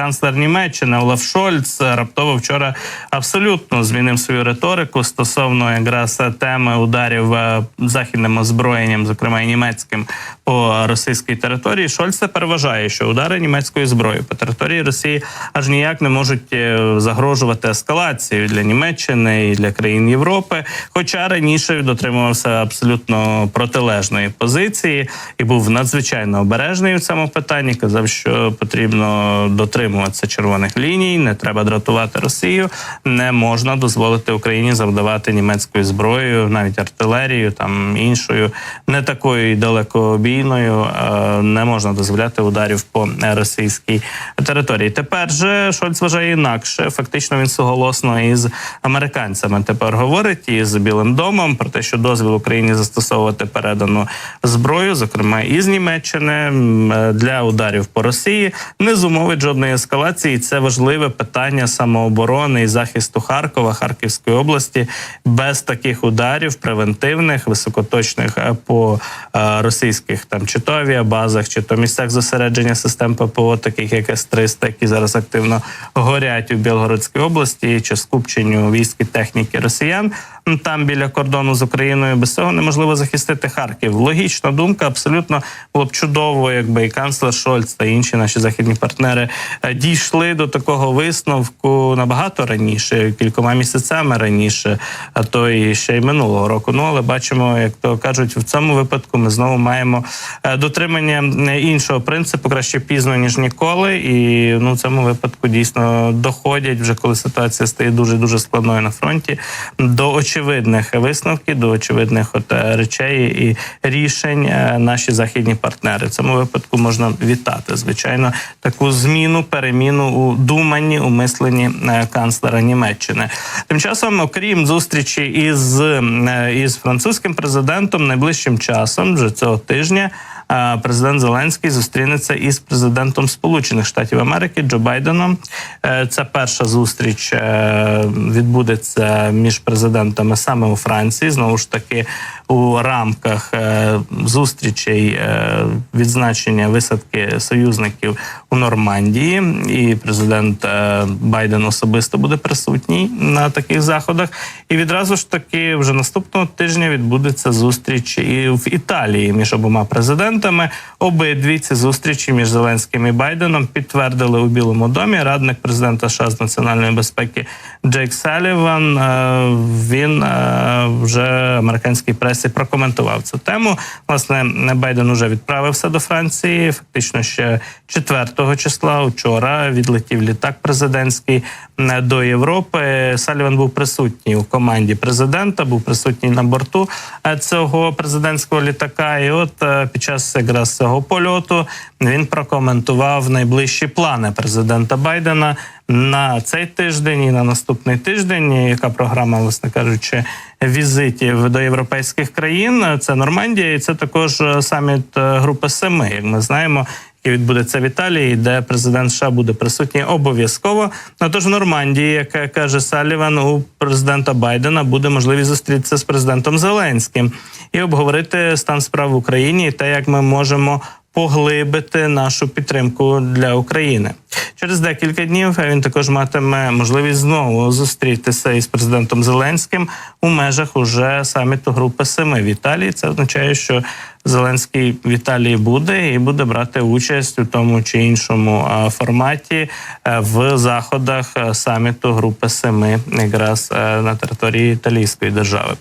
канцлер Німеччини Олаф Шольц раптово вчора абсолютно змінив свою риторику стосовно якраз теми ударів західним озброєнням, зокрема і німецьким, по російській території. Шольц тепер вважає, що удари німецькою зброєю по території Росії аж ніяк не можуть загрожувати ескалацією для Німеччини і для країн Європи, хоча раніше дотримувався абсолютно протилежної позиції і був надзвичайно обережний у цьому питанні, казав, що потрібно дотримуватися червоних ліній, не треба дратувати Росію, не можна дозволити Україні завдавати німецькою зброєю, навіть артилерією, там іншою, не такою далекобійною, не можна дозволяти ударів по російській території. Тепер же Шольц вважає інакше. Фактично він суголосно із американцями тепер говорить, і з Білим домом, про те, що дозвіл Україні застосовувати передану зброю, зокрема із Німеччини, для ударів по Росії, не зумовить жодної ескалації. Це важливе питання самооборони і захисту Харкова, Харківської області. Без таких ударів превентивних, високоточних по російських там чи то авіабазах, чи то місцях зосередження систем ППО, таких як С-300, які зараз активно горять у Білгородській області, чи скупченню військ і техніки росіян там біля кордону з Україною. Без цього неможливо захистити Харків. Логічна думка, абсолютно було б чудово, якби і канцлер Шольц та інші наші західні партнери дійшли до такого висновку набагато раніше, кількома місяцями раніше, а то і ще й минулого року. Ну, але бачимо, як то кажуть, в цьому випадку ми знову маємо дотримання іншого принципу, краще пізно, ніж ніколи. І в цьому випадку дійсно доходять, вже коли ситуація стає дуже-дуже складною на фронті, до очевидних висновків, до очевидних речей і рішень наші західні партнери. В цьому випадку можна вітати, звичайно, таку зміну, переміну у думанні, у мисленні канцлера Німеччини. Тим часом, окрім зустрічі із французьким президентом, найближчим часом, вже цього тижня, президент Зеленський зустрінеться із президентом Сполучених Штатів Америки Джо Байденом. Це перша зустріч відбудеться між президентами саме у Франції. Знову ж таки, у рамках зустрічей відзначення висадки союзників у Нормандії. І президент Байден особисто буде присутній на таких заходах. І відразу ж таки вже наступного тижня відбудеться зустріч і в Італії між обома президентами. Обидві ці зустрічі між Зеленським і Байденом підтвердили у Білому домі. Радник президента США з національної безпеки Джейк Салліван, він вже американській пресі прокоментував цю тему. Власне, Байден уже відправився до Франції, фактично ще 4 числа, вчора, відлетів літак президентський до Європи. Салліван був присутній у команді президента, був присутній на борту цього президентського літака. І от під час якраз цього польоту він прокоментував найближчі плани президента Байдена на цей тиждень і на наступний тиждень. Яка програма, власне кажучи, візитів до європейських країн? Це Нормандія і це також саміт Групи 7, як ми знаємо, який відбудеться в Італії, де президент США буде присутній обов'язково. Тож в Нормандії, як каже Салліван, у президента Байдена буде можливість зустрітися з президентом Зеленським і обговорити стан справ в Україні і те, як ми можемо поглибити нашу підтримку для України. Через декілька днів він також матиме можливість знову зустрітися із президентом Зеленським у межах уже саміту Групи 7 в Італії. Це означає, що Зеленський в Італії буде і буде брати участь у тому чи іншому форматі в заходах саміту Групи 7 якраз на території італійської держави.